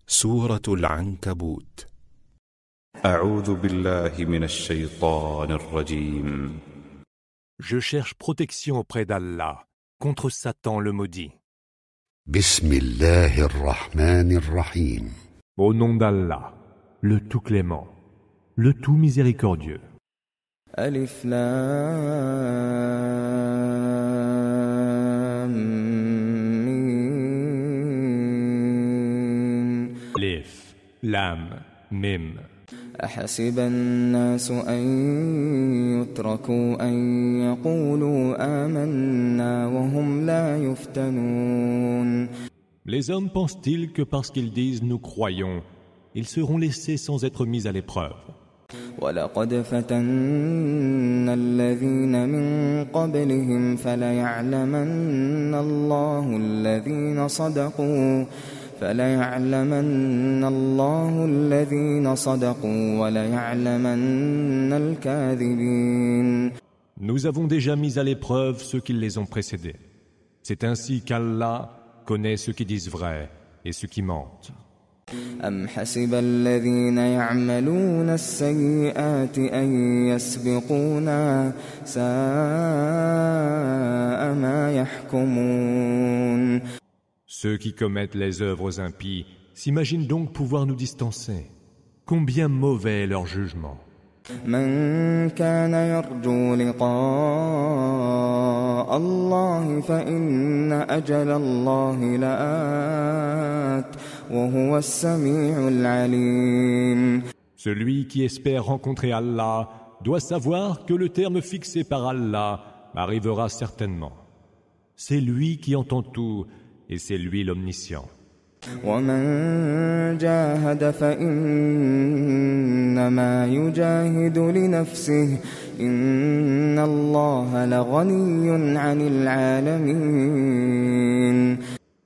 سورة العنكبوت. أعوذ بالله من الشيطان الرجيم. Je cherche protection auprès d'Allah contre Satan le maudit. بسم الله الرحمن الرحيم. Au nom d'Allah, le tout clément, le tout miséricordieux. ألف لام ميم. Lif, Lam, Mim. أحسب الناس أن يتركوا أن يقولوا آمنا وهم لا يفتنون. Les hommes pensent-ils que parce qu'ils disent « nous croyons », ils seront laissés sans être mis à l'épreuve? ولقد فتنا الذين من قبلهم فليعلمن الله الذين صدقوا وليعلمن الكاذبين. Nous avons déjà mis à l'épreuve ceux qui les ont précédés. C'est ainsi qu'Allah connaît ceux qui disent vrai et ceux qui mentent. أم حسب الذين يعملون السيئات أن يسبقونا ساء ما يحكمون. Ceux qui commettent les œuvres impies s'imaginent donc pouvoir nous distancer. Combien mauvais est leur jugement. من كان يرجو لقاء الله فإن أجل الله لآت وهو السميع العليم. Celui qui espère rencontrer Allah doit savoir que le terme fixé par Allah arrivera certainement. C'est lui qui entend tout et c'est lui l'omniscient. ومن جاهد فإنما يجاهد لنفسه إن الله لغني عن العالمين.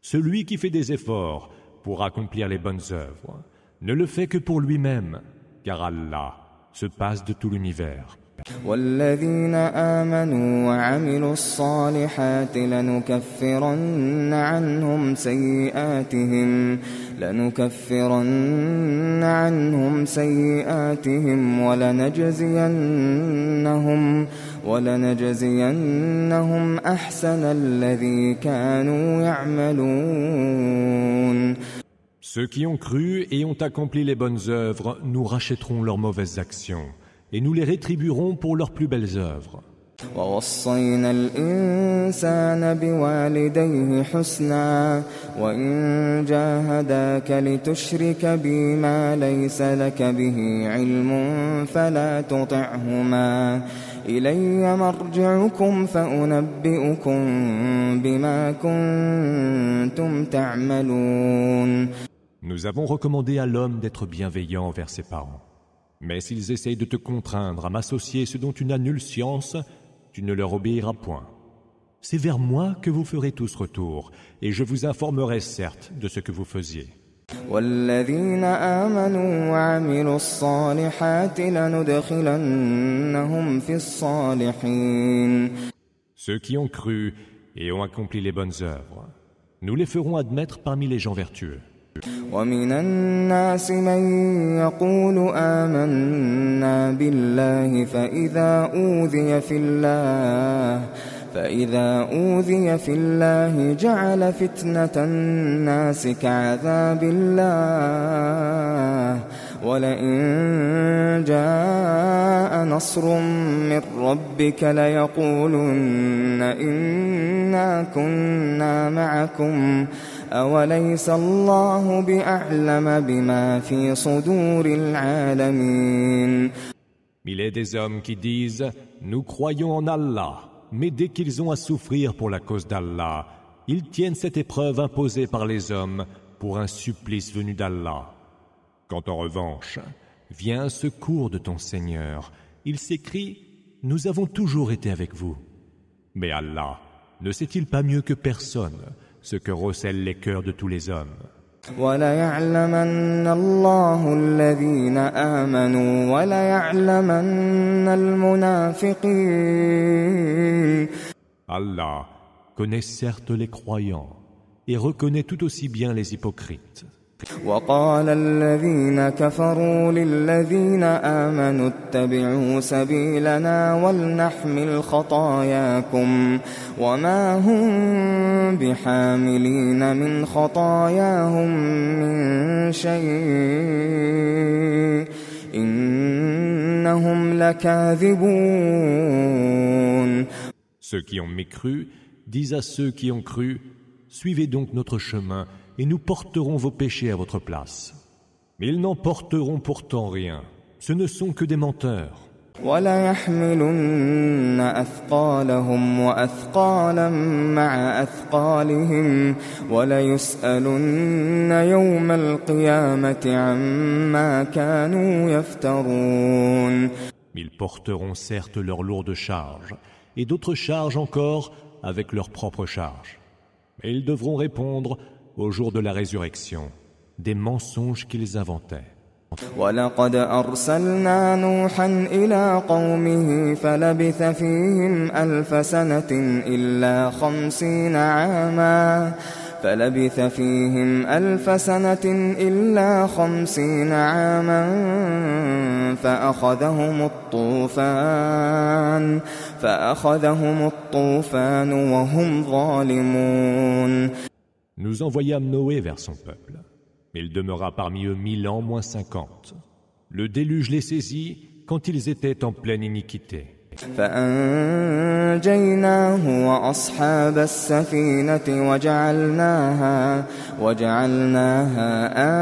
Celui qui fait des efforts pour accomplir les bonnes œuvres ne le fait que pour lui-même, car Allah se passe de tout l'univers. والذين آمنوا وعملوا الصالحات لنكفرن عنهم سيئاتهم ولنجزينهم أحسن الذي كانوا يعملون. Ceux qui ont cru et ont accompli les bonnes œuvres, nous rachèterons leurs mauvaises actions et nous les rétribuerons pour leurs plus belles œuvres. ووصينا الإنسان بوالديه حسنا وإن جاهداك لتشرك بي ما ليس لك به علم فلا تطعهما إلي مرجعكم فأنبئكم بما كنتم تعملون. Nous avons recommandé à l'homme d'être bienveillant envers ses parents. Mais s'ils essayent de te contraindre à m'associer ce dont tu n'as nulle science, tu ne leur obéiras point. C'est vers moi que vous ferez tous retour, et je vous informerai certes de ce que vous faisiez. والذين آمنوا وعملوا الصالحات لندخلنهم في الصالحين. Ceux qui ont cru et ont accompli les bonnes œuvres, nous les ferons admettre parmi les gens vertueux. ومن الناس من يقول آمنا بالله فإذا أوذي في الله جعل فتنة الناس كعذاب الله ولئن جاء نصر من ربك ليقولن إنا كنا معكم أوليس الله بأعلم بما في صدور العالمين. Il est des hommes qui disent « Nous croyons en Allah », mais dès qu'ils ont à souffrir pour la cause d'Allah, ils tiennent cette épreuve imposée par les hommes pour un supplice venu d'Allah. Quand en revanche vient un secours de ton Seigneur, il s'écrie « Nous avons toujours été avec vous ». Mais Allah ne sait-il pas mieux que personne ce que recèlent les cœurs de tous les hommes? وَلَيَعْلَمَنَّ اللَّهُ الَّذِينَ آمَنُوا وَلَيَعْلَمَنَّ الْمُنَافِقِينَ. Allah connaît certes les croyants et reconnaît tout aussi bien les hypocrites. وقال الذين كفروا للذين آمنوا اتبعوا سبيلنا ولنحمل خطاياكم وما هم بحاملين من خطاياهم من شيء إنهم لكاذبون. Ceux qui ont mécru disent à ceux qui ont cru: suivez donc notre chemin et nous porterons vos péchés à votre place. Mais ils n'en porteront pourtant rien. Ce ne sont que des menteurs. وَلَيَحْمِلُنَّ أَثْقَالَهُمْ وَأَثْقَالًا مَعَ أَثْقَالِهِمْ وَلَيُسْأَلُنَّ يَوْمَ الْقِيَامَةِ عَمَّا كَانُوا يَفْتَرُونَ. Ils porteront certes leurs lourdes charges, et d'autres charges encore avec leurs propres charges. Mais ils devront répondre au jour de la résurrection des mensonges qu'ils inventaient. وَلَقَدْ أَرْسَلْنَا نُوحًا إِلَىٰ قَوْمِهِ فَلَبِثَ فِيهِمْ أَلْفَ سَنَةٍ إِلَّا 50 عاما فأخذهم الطوفان وهم ظالمون. Nous envoyâmes Noé vers son peuple. Il demeura parmi eux 1000 ans moins 50. Le déluge les saisit quand ils étaient en pleine iniquité. فأنجيناه وأصحاب السفينة وجعلناها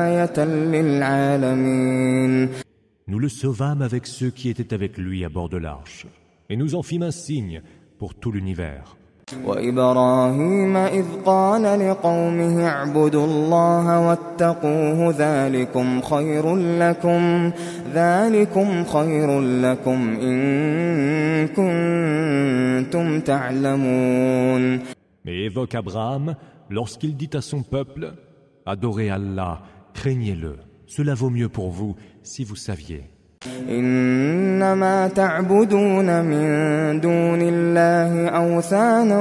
آية للعالمين. Nous le sauvâmes avec ceux qui étaient avec lui à bord de l'arche, et nous en fîmes un signe pour tout l'univers. وإبراهيم إذ قال لقومه اعبدوا الله واتقوه ذلكم خير لكم إن كنتم تعلمون. Mais évoque Abraham lorsqu'il dit à son peuple: adorez Allah, craignez-le, cela vaut mieux pour vous si vous saviez. إنما تعبدون من دون الله أوثانا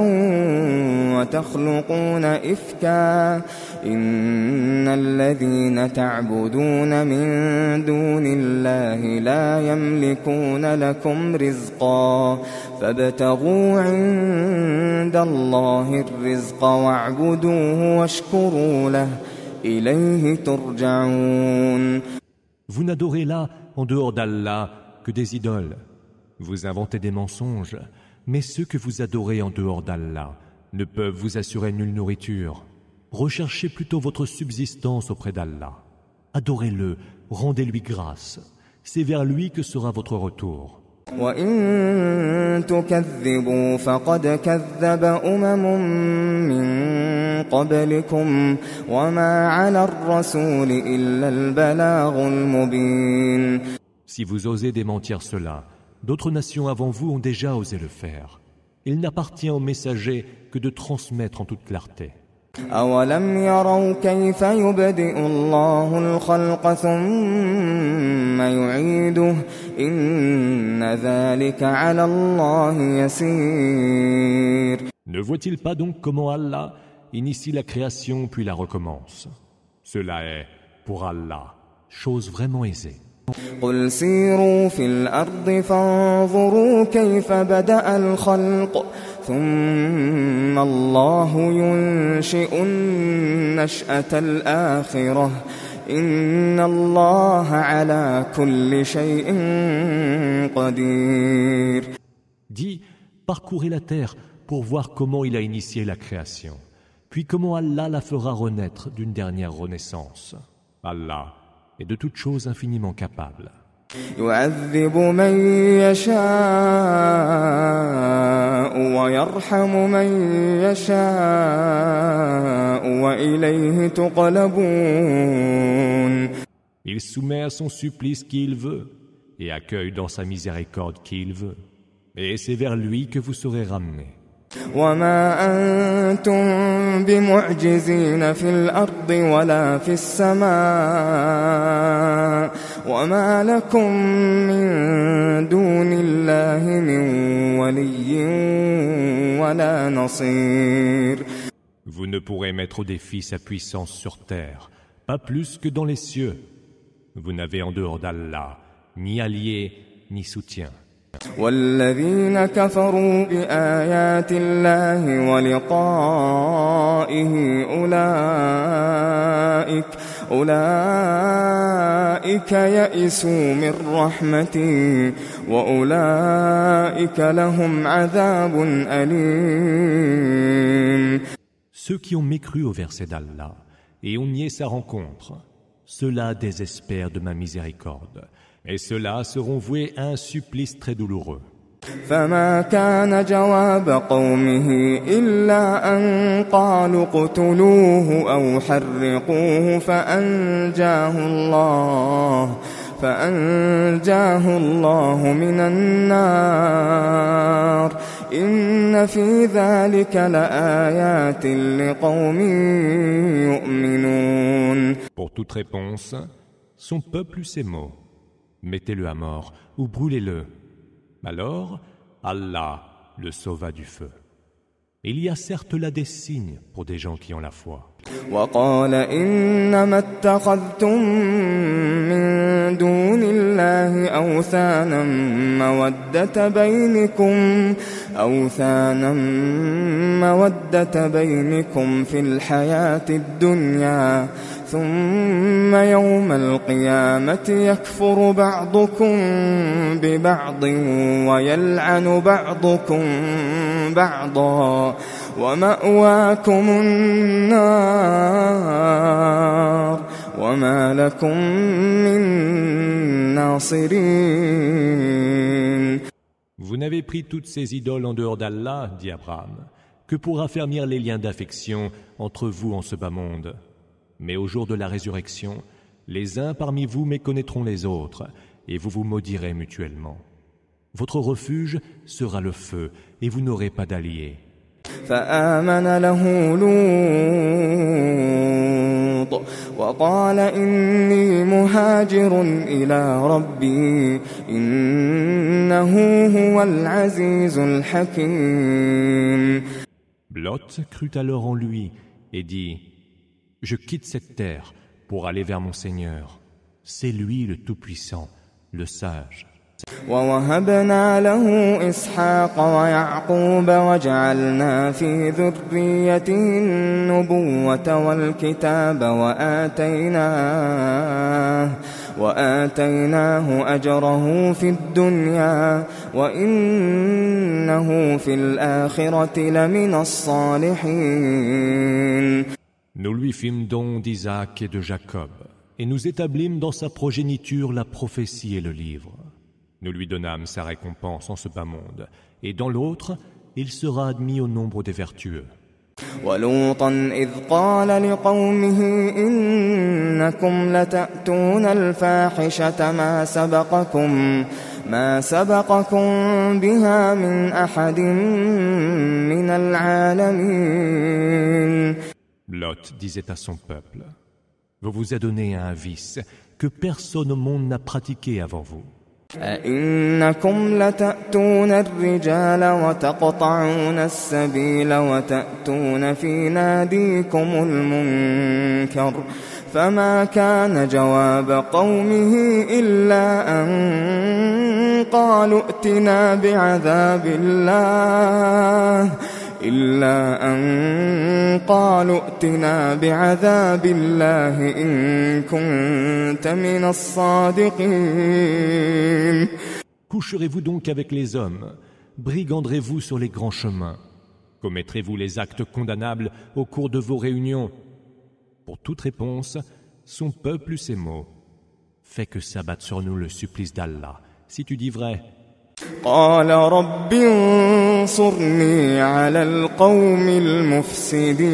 وتخلقون إفكا إن الذين تعبدون من دون الله لا يملكون لكم رزقا فابتغوا عند الله الرزق واعبدوه واشكروا له إليه ترجعون. Vous n'adorez là, en dehors d'Allah, que des idoles. Vous inventez des mensonges, mais ceux que vous adorez en dehors d'Allah ne peuvent vous assurer nulle nourriture. Recherchez plutôt votre subsistance auprès d'Allah. Adorez-le, rendez-lui grâce. C'est vers lui que sera votre retour. وَإِن تُكَذِّبُوا فَقَدْ كَذَّبَ أُمَمٌ مِّن قَبْلِكُمْ وَمَا عَلَى الرَّسُولِ إِلَّا الْبَلَاغُ الْمُبِينُ. Si vous osez démentir cela, d'autres nations avant vous ont déjà osé le faire. Il n'appartient aux messagers que de transmettre en toute clarté. أَوَلَمْ يَرَوْا كَيْفَ يُبْدِئُ اللَّهُ الْخَلْقَ ثُمَّ يُعِيدُهُ إِنَّ ذَلِكَ عَلَى اللَّهِ يَسِيرٌ. Ne voit-il pas donc comment Allah initie la création puis la recommence? Cela est, pour Allah, chose vraiment aisée. قُلْ سِيرُوا فِي الْأَرْضِ فَانظُرُوا كَيْفَ بَدَأَ الْخَلْقَ ثُمَّ اللَّهُ يُنشِئُ النَّشْأَةَ الْآخِرَةَ إِنَّ اللَّهَ عَلَى كُلِّ شَيْءٍ قَدِيرٌ. Dis, parcourez la terre pour voir comment il a initié la création, puis comment Allah la fera renaître d'une dernière renaissance. Allah est de toutes choses infiniment capable. يُعَذِّبُ مَن يَشَاءُ وَيَرْحَمُ مَن يَشَاءُ وَإِلَيْهِ تُقْلَبُونَ. Il soumet à son supplice qui il veut et accueille dans sa miséricorde qui il veut. Et c'est vers lui que vous serez ramenés. وَمَا أَنْتُمْ بِمُعْجِزِينَ فِي الْأَرْضِ وَلَا فِي السَّمَاءِ وَمَا لَكُمْ مِنْ دُونِ اللَّهِ مِنْ وَلِيٍّ وَلَا نَصِيرٍ. Vous ne pourrez mettre au défi sa puissance sur terre, pas plus que dans les cieux. Vous n'avez en dehors d'Allah ni allié ni soutien. والذين كفروا بآيات الله ولقائه أولئك يئسوا من رحمتي وأولئك لهم عذاب أليم. Ceux qui ont mécru au verset d'Allah et ont nié sa rencontre, ceux-là désespèrent de ma miséricorde, et ceux-là seront voués à un supplice très douloureux. فما كان جواب قومه إلا أن قالوا اقتلوه أو حرقوه فأنجاه الله من النار إن في ذلك لآيات لقوم يؤمنون. Pour toute réponse, son peuple eut ces mots: mettez-le à mort ou brûlez-le. Alors, Allah le sauva du feu. Il y a certes là des signes pour des gens qui ont la foi. وقال إنما اتخذتم من دون الله أوثانا مودة بينكم في الحياة الدنيا ثم يوم القيامة يكفر بعضكم ببعض ويلعن بعضكم بعضا ومأواكم النار وما لكم من ناصرين. Vous n'avez pris toutes ces idoles en dehors d'Allah, dit Abraham, que pour affermir les liens d'affection entre vous en ce bas monde. Mais au jour de la résurrection, les uns parmi vous méconnaîtront les autres, et vous vous maudirez mutuellement. Votre refuge sera le feu, et vous n'aurez pas d'alliés. فآمن له لوط وقال إني مهاجر إلى ربي إنه هو العزيز الحكيم. Lot crut alors en lui et dit: je quitte cette terre pour aller vers mon Seigneur. C'est lui le Tout-Puissant, le Sage. ووهبنا له إسحاق ويعقوب وجعلنا في ذريته النبوة والكتاب وآتيناه أجره في الدنيا وإنه في الآخرة لمن الصالحين. Nous lui fîmes don d'Isaac et de Jacob, et nous établîmes dans sa progéniture la prophétie et le livre. Nous lui donnâmes sa récompense en ce bas monde, et dans l'autre, il sera admis au nombre des vertueux. وَلُوطًا إِذْ قَالَ لِقَوْمِهِ إِنَّكُمْ لَتَأْتُونَ الْفَاحِشَةَ ما سبقكم بها من أحد من العالمين. Lot disait à son peuple: vous vous adonnez à un vice que personne au monde n'a pratiqué avant vous. أَإِنَّكُمْ لَتَأْتُونَ الرِّجَالَ وَتَقْطَعُونَ السَّبِيلَ وَتَأْتُونَ فِي نَادِيكُمُ الْمُنكَرَ فَمَا كَانَ جَوَابَ قَوْمِهِ إِلَّا أَن قَالُوا ائْتِنَا بعذاب الله إن كنت من الصادقين. Coucherez-vous donc avec les hommes? Briganderez-vous sur les grands chemins? Commettrez-vous les actes condamnables au cours de vos réunions? Pour toute réponse, son peuple eut ces mots: fais que s'abatte sur nous le supplice d'Allah, si tu dis vrai. قال رب انصرني على القوم المفسدين.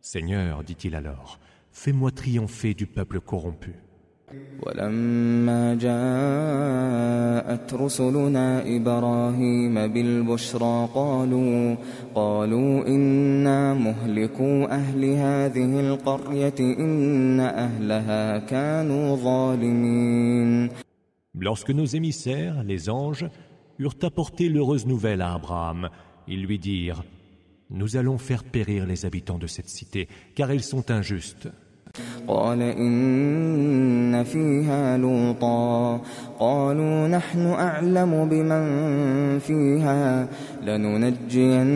Seigneur, dit-il alors, fais-moi triompher du peuple corrompu. ولما جاءت رسلنا إبراهيم بالبشرى قالوا إنا مهلكو أهل هذه القرية إن أهلها كانوا ظالمين. Lorsque nos émissaires, les anges, eurent apporté l'heureuse nouvelle à Abraham, ils lui dirent: nous allons faire périr les habitants de cette cité, car ils sont injustes. قال إن فيها لوطا قالوا نحن أعلم بمن فيها لننجينه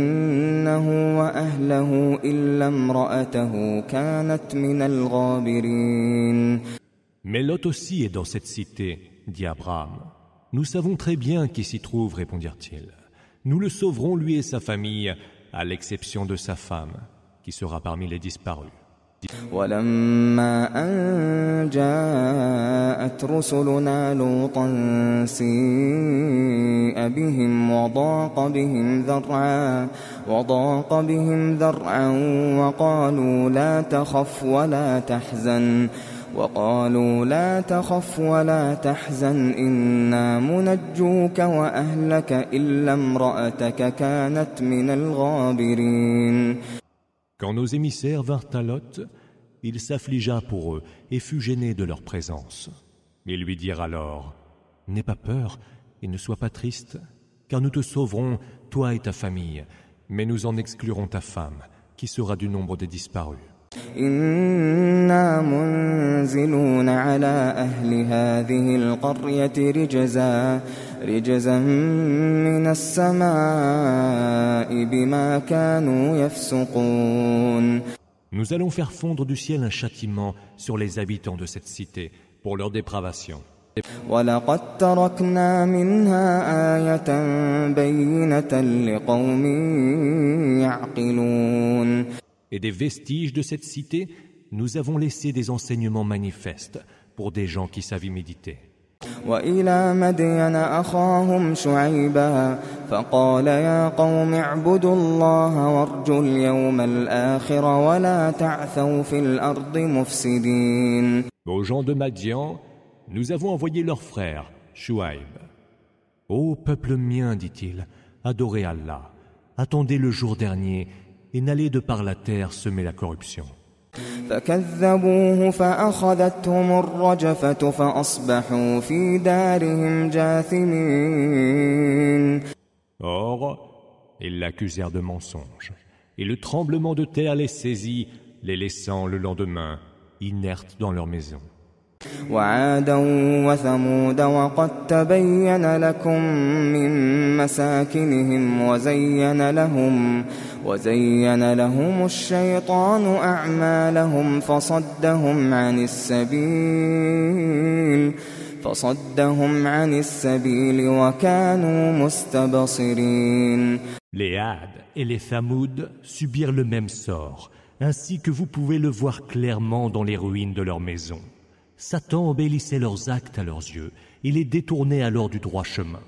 وأهله إلا امرأته كانت من الغابرين. Mais Lot aussi est dans cette cité, dit Abraham. Nous savons très bien qui s'y trouve, répondirent-ils. Nous le sauverons, lui et sa famille, à l'exception de sa femme, qui sera parmi les disparus. ولما أن جاءت رسلنا لوطا سيء بهم وضاق بهم ذرعا وقالوا لا تخف ولا تحزن إنا منجوك وأهلك إلا امرأتك كانت من الغابرين. Quand nos émissaires vinrent à Lot, il s'affligea pour eux et fut gêné de leur présence. Ils lui dirent alors, « N'aie pas peur et ne sois pas triste, car nous te sauverons, toi et ta famille, mais nous en exclurons ta femme, qui sera du nombre des disparus. » إنا منزلون على أهل هذه القرية رجزا من السماء بما كانوا يفسقون. Nous allons faire fondre du ciel un châtiment sur les habitants de cette cité pour leur dépravation. وَلَقَدْ تَرَكْنَا مِنْهَا آيَةً بَيِّنَةً لِقَوْمٍ يَعْقِلُونَ. Et des vestiges de cette cité, nous avons laissé des enseignements manifestes pour des gens qui savent y méditer. وَإِلَى مَدْيَنَ أَخَاهُمْ شُعَيْبًا فَقَالَ يَا قَوْمِ اعْبُدُوا اللَّهَ وَارْجُوا الْيَوْمَ الْآخِرَ وَلَا تَعْثَوْا فِي الْأَرْضِ مُفْسِدِينَ. Aux gens de Madian, nous avons envoyé leur frère, Shuaïb. Ô peuple mien, dit-il, adorez Allah, attendez le jour dernier et n'allez de par la terre semer la corruption. فكذبوه فأخذتهم الرجفة فأصبحوا في دارهم جاثمين. Or, ils l'accusèrent de mensonge, et le tremblement de terre les saisit, les laissant le lendemain inertes dans leur maison. وعادا وثمود وقد تبين لكم من مساكنهم وزين لهم الشيطان أعمالهم فصدهم عن السبيل وكانوا مستبصرين. Les Had et les Thamoud subirent le même sort, ainsi que vous pouvez le voir clairement dans les ruines de leur maison. Satan embellissait leurs actes à leurs yeux et les détournait alors du droit chemin.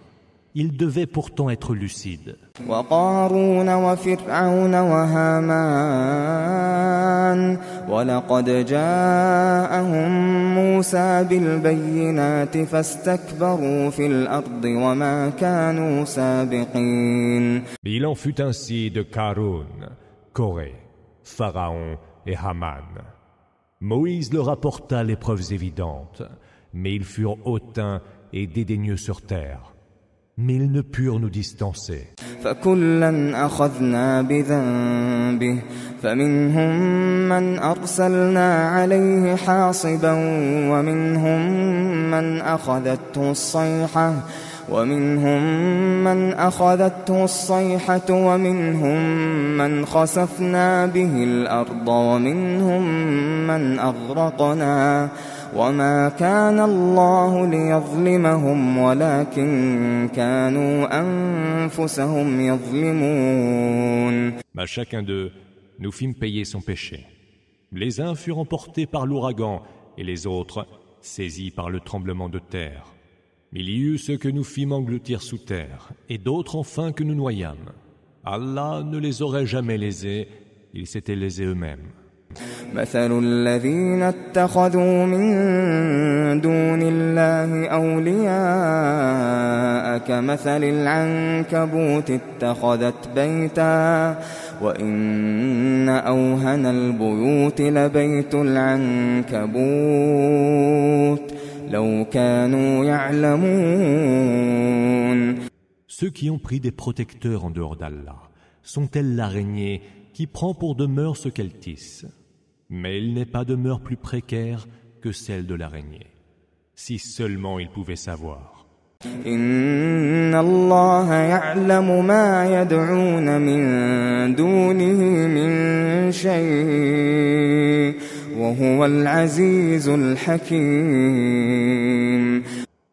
Ils devaient pourtant être lucides. وقارون وفرعون وهامان ولقد جاءهم موسى بالبينات فاستكبروا في الأرض وما كانوا سابقين. Il en fut ainsi de Karun, Corée, Pharaon et Haman. Moïse leur apporta les preuves évidentes, mais ils furent hautains et dédaigneux sur terre. Mais ils ne purent nous distancer. فكلا أخذنا بذنبه فمنهم من أرسلنا عليه حاصبا ومنهم من أخذته الصيحة ومنهم من خسفنا به الأرض ومنهم من أغرقنا وما كان الله ليظلمهم ولكن كانوا أنفسهم يظلمون. À chacun d'eux, nous fîmes payer son péché. Les uns furent emportés par l'ouragan et les autres saisis par le tremblement de terre. Il y eut ceux que nous fîmes engloutir sous terre et d'autres enfin que nous noyâmes. Allah ne les aurait jamais lésés, ils s'étaient lésés eux-mêmes. مثل الذين اتخذوا من دون الله أولياء كمثل العنكبوت اتخذت بيتا وإن أوهن البيوت لبيت العنكبوت لو كانوا يعلمون. Ceux qui ont pris des protecteurs en dehors d'Allah sont-elles l'araignée qui prend pour demeure ce qu'elle tisse. Mais il n'est pas demeure plus précaire que celle de l'araignée. Si seulement ils pouvaient savoir. Inna Allah ya'lamu ma yad'un min dunihi min shay' wa huwa al-'azizul hakim.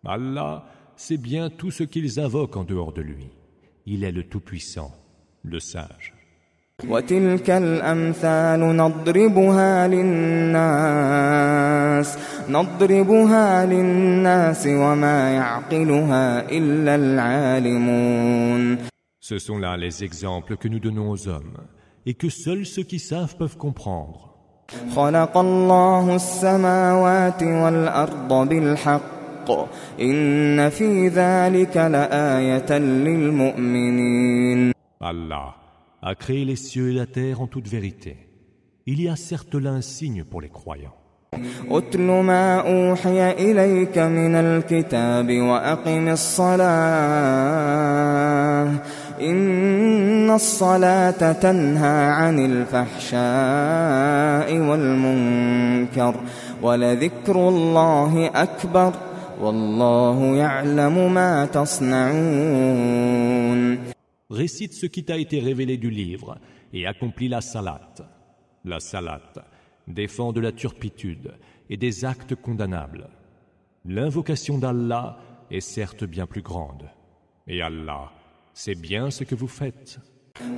Allah sait bien tout ce qu'ils invoquent en dehors de lui. Il est le Tout-Puissant, le Sage. وتلك الأمثال نضربها للناس وما يعقلها إلا العالمون. Ce sont là les exemples que nous donnons aux hommes et que seuls ceux qui savent peuvent comprendre. خلق الله السماوات والأرض بالحق إن في ذلك لآية للمؤمنين. Allah a créé les cieux et la terre en toute vérité. Il y a certes là un signe pour les croyants. أتل ما أوحي إليك من الكتاب وأقم الصلاة إن الصلاة تنهى عن الفحشاء والمنكر ولذكر الله أكبر والله يعلم ما تصنعون. Récite ce qui t'a été révélé du livre et accomplis la salat. La salat défend de la turpitude et des actes condamnables. L'invocation d'Allah est certes bien plus grande. Et Allah sait bien ce que vous faites.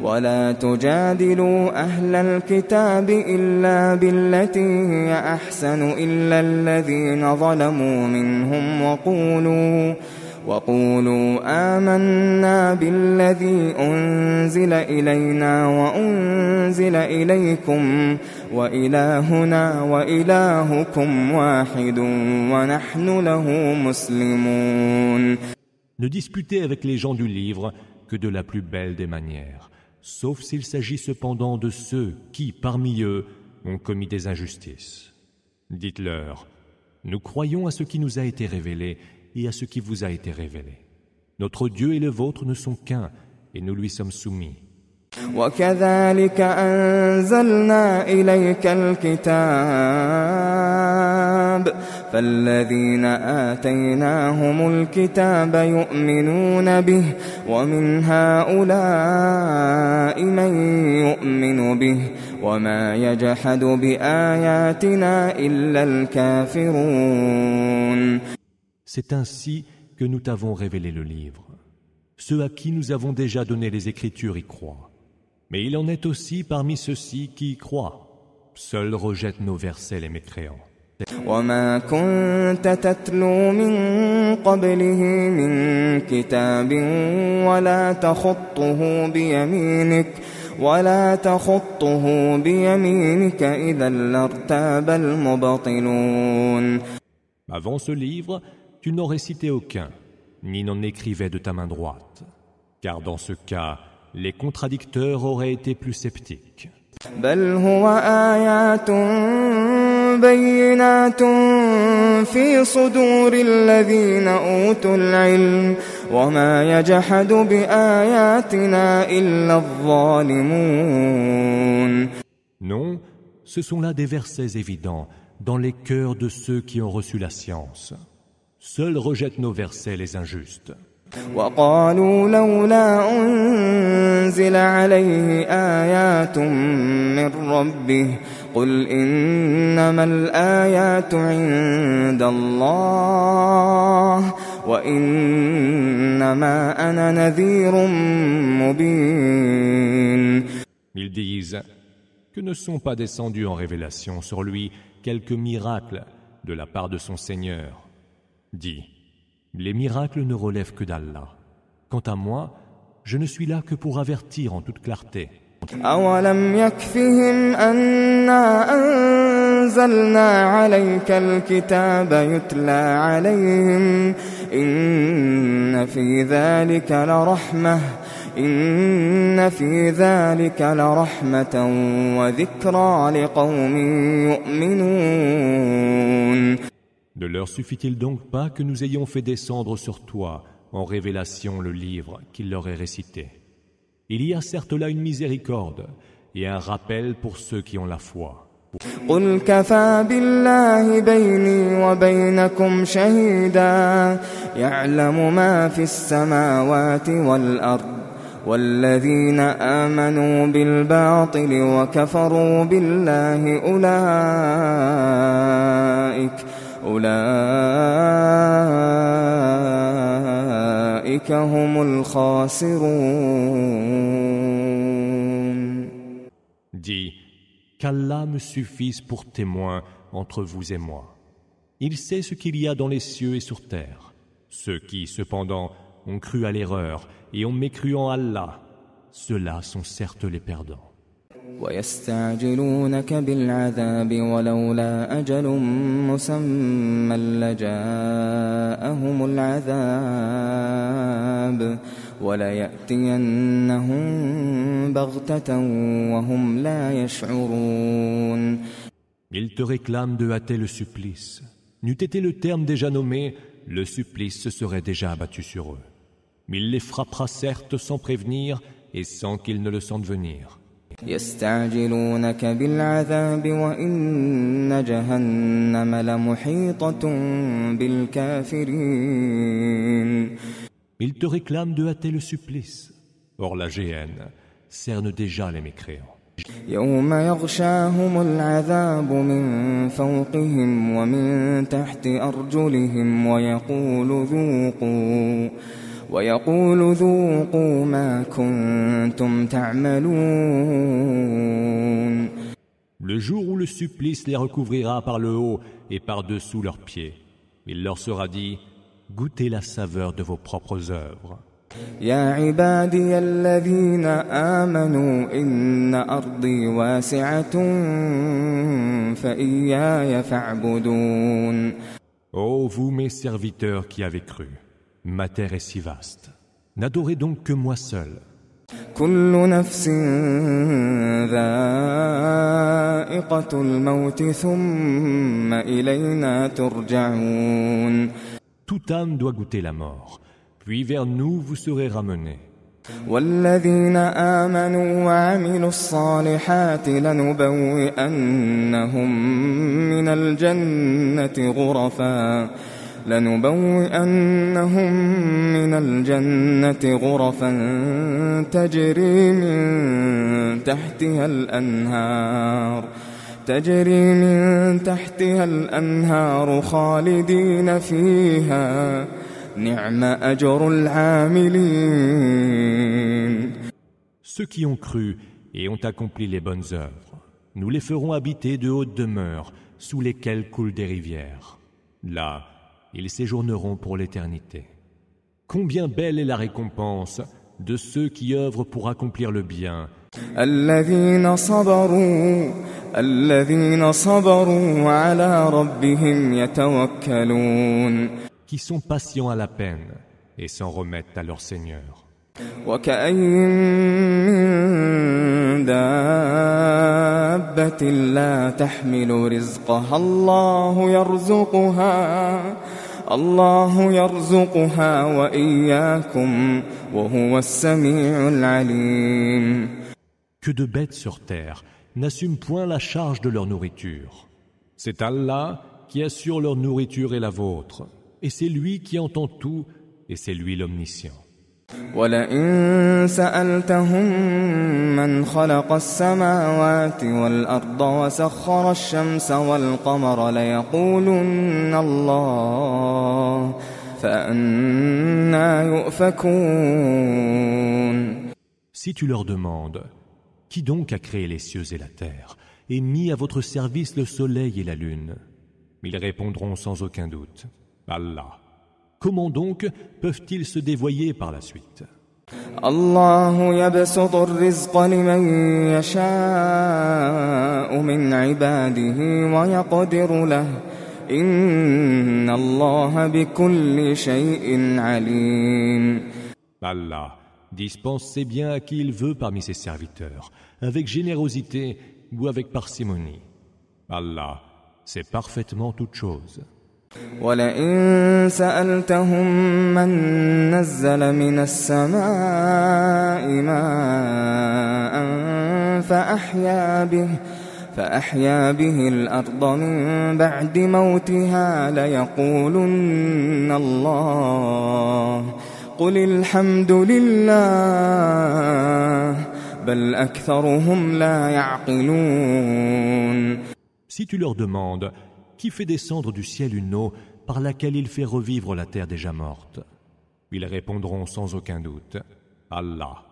ولا تجادلوا أهل الكتاب إلا بالتي هي أحسن إلا الذين ظلموا منهم وقولوا آمنا بالذي أنزل إلينا وأنزل إليكم وإلهنا وإلهكم واحد ونحن له مسلمون. Ne disputez avec les gens du livre que de la plus belle des manières, sauf s'il s'agit cependant de ceux qui, parmi eux, ont commis des injustices. Dites-leur, nous croyons à ce qui nous a été révélé et à ce qui vous a été révélé. Notre Dieu et le vôtre ne sont qu'un, et nous lui sommes soumis. وكذلك أنزلنا إليك الكتاب فالذين آتيناهم الكتاب يؤمنون به ومن هؤلاء من يؤمن به وما يجحد بآياتنا إلا الكافرون. C'est ainsi que nous t'avons révélé le livre. Ceux à qui nous avons déjà donné les Écritures y croient. Mais il en est aussi parmi ceux-ci qui y croient. Seuls rejettent nos versets les mécréants. وما كنت تتلو من قبله من كتاب ولا تخطه بيمينك إذا لارتاب المبطلون. Avant ce livre, tu n'en récitais aucun, ni n'en écrivais de ta main droite. Car dans ce cas, les contradicteurs auraient été plus sceptiques. بل هو آيات بينات في صدور الذين أوتوا العلم وما يجحد بآياتنا إلا الظالمون. Non, ce sont là des versets évidents dans les cœurs de ceux qui ont reçu la science. Seuls rejettent nos versets les injustes. وقالوا لولا أنزل عليه آيات من ربه قل إنما الآيات عند الله وإنما أنا نذير مبين. Ils disent que ne sont pas descendus en révélation sur lui quelques miracles de la part de son Seigneur. Dis, les miracles ne relèvent que d'Allah. Quant à moi, je ne suis là que pour avertir en toute clarté. أولم يكفهم أنا أنزلنا عليك الكتاب يتلى عليهم إن في ذلك لرحمة وذكرى لقوم يؤمنون. Ne leur suffit-il donc pas que nous ayons fait descendre sur toi en révélation le livre qu'il leur est récité? Il y a certes là une miséricorde et un rappel pour ceux qui ont la foi. قل كفى بالله بيني وبينكم شهيدا يعلم ما في السماوات والأرض والذين آمنوا بالباطل وكفروا بالله أولئك هم الخاسرون. Dis, qu'Allah me suffise pour témoin entre vous et moi. Il sait ce qu'il y a dans les cieux et sur terre. Ceux qui, cependant, ont cru à l'erreur et ont mécru en Allah, ceux-là sont certes les perdants. ويستعجلونك بالعذاب ولولا أجل مسمى لجاءهم العذاب وليأتينهم بغتة وهم لا يشعرون. Ils te réclament de hâter le supplice. N'eût été le terme déjà nommé, le supplice se serait déjà abattu sur eux. Mais il les frappera certes sans prévenir et sans qu'ils ne le sentent venir. يستعجلونك بالعذاب وإن جهنم لمحيطة بالكافرين. Ils te réclament de hâter le supplice. Or la géhenne cerne déjà les mécréants. يوم يغشاهم العذاب من فوقهم ومن تحت أرجلهم ويقول ذوقوا ما كنتم تعملون. Le jour où le supplice les recouvrira par le haut et par-dessous leurs pieds, il leur sera dit, goûtez la saveur de vos propres œuvres. يا عبادي الذين آمنوا إن أرضي واسعة فإياي فاعبدون. Ô vous mes serviteurs qui avez cru, ma terre est si vaste. N'adorez donc que moi seul. كل نفس ذائقة الموت ثم إلينا ترجعون. Toute âme doit goûter la mort, puis vers nous vous serez ramenés. والذين آمنوا وعملوا الصالحات لنبوئنهم من الجنة غرفا تجري من تحتها الأنهار خالدين فيها نعم أجر العاملين. Ceux qui ont cru et ont accompli les bonnes œuvres, nous les ferons habiter de hautes demeures sous lesquelles coulent des rivières. Là, ils séjourneront pour l'éternité. Combien belle est la récompense de ceux qui œuvrent pour accomplir le bien. الذين صبروا وعلى ربهم يتوكلون. Qui sont patients à la peine et s'en remettent à leur Seigneur. وكأين من دابة لا تحمل رزقها الله يرزقها وإياكم وهو السميع العليم. Que de bêtes sur terre n'assument point la charge de leur nourriture. C'est Allah qui assure leur nourriture et la vôtre. Et c'est lui qui entend tout, et c'est lui l'omniscient. وَلَئِن سَأَلْتَهُم مَّنْ خَلَقَ السَّمَاوَاتِ وَالْأَرْضَ وَسَخَّرَ الشَّمْسَ وَالْقَمَرَ لَيَقُولُنَّ اللَّهُ فَأَنَّىٰ يُؤْفَكُونَ. Si tu leur demandes, qui donc a créé les cieux et la terre, et mis à votre service le soleil et la lune? Ils répondront sans aucun doute, Allah. Comment donc peuvent-ils se dévoyer par la suite? الله يبسط الرزق لمن يشاء من عباده ويقدر له إن الله بكل شيء عليم. Allah dispense ses biens à qui il veut parmi ses serviteurs, avec générosité ou avec parcimonie. Allah sait parfaitement toutes choses. ولئن سألتهم من نزل من السماء ماء فأحيا به الأرض من بعد موتها ليقولن الله قل الحمد لله بل أكثرهم لا يعقلون. Si tu leur demandes qui fait descendre du ciel une eau par laquelle il fait revivre la terre déjà morte, ils répondront sans aucun doute Allah.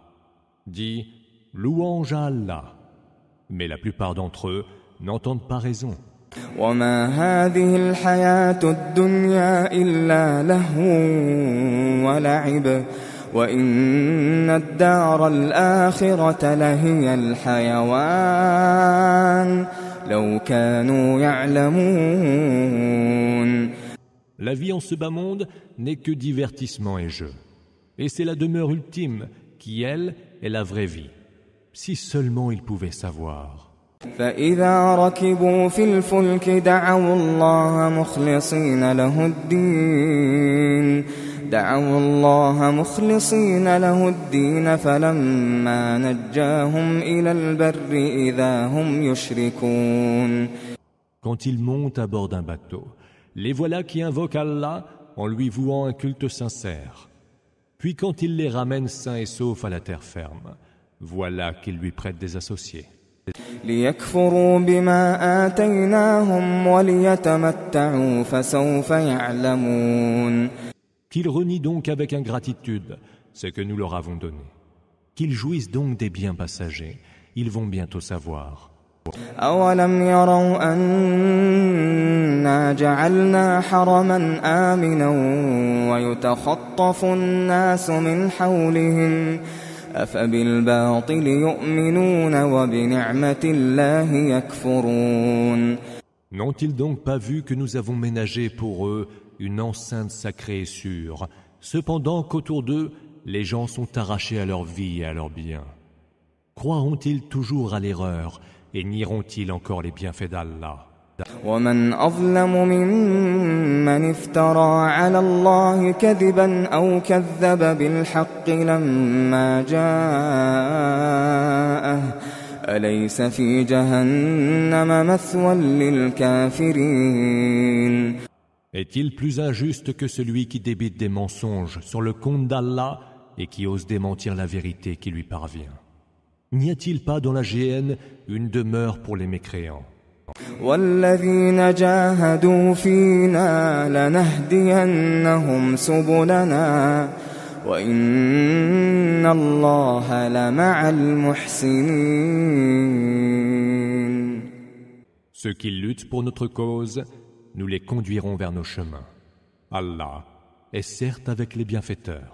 Dis louange à Allah. Mais la plupart d'entre eux n'entendent pas raison. وما هذه الحياة الدنيا إلا لهو ولعب وإن الدار الآخرة لهي الحيوان لو كانوا يعلمون. La vie en ce bas monde n'est que divertissement et jeu. Et c'est la demeure ultime qui, elle, est la vraie vie. Si seulement ils pouvaient savoir. فإذا ركبوا في الفلك دعوا الله مخلصين له الدين فلما نجاهم إلى البر إذا هم يشركون. Quand ils montent à bord d'un bateau, les voilà qui invoquent Allah en lui vouant un culte sincère. Puis quand il les ramène sains et saufs à la terre ferme, voilà qu'ils lui prêtent des associés. ليكفروا بما آتيناهم وليتمتعوا فسوف يعلمون. Qu'ils renient donc avec ingratitude ce que nous leur avons donné. Qu'ils jouissent donc des biens passagers. Ils vont bientôt savoir. أولم يروا أنا جعلنا حرما آمنا ويتخطف الناس من حولهم أفبالباطل يؤمنون وبنعمة الله يكفرون. N'ont-ils donc pas vu que nous avons ménagé pour eux une enceinte sacrée et sûre, cependant qu'autour d'eux, les gens sont arrachés à leur vie et à leurs biens? Croiront-ils toujours à l'erreur et nieront-ils encore les bienfaits d'Allah? ومن أظلم ممن افترى على الله كذبا أو كذب بالحق لما جاءه أليس في جهنم مثوى للكافرين. Est-il plus injuste que celui qui débite des mensonges sur le compte d'Allah et qui ose démentir la vérité qui lui parvient? N'y a-t-il pas dans la géhenne une demeure pour les mécréants? والذين جاهدوا فينا لنهدينهم سبلنا وإن الله لمع المحسنين. Ceux qui luttent pour notre cause, nous les conduirons vers nos chemins. Allah est certes avec les bienfaiteurs.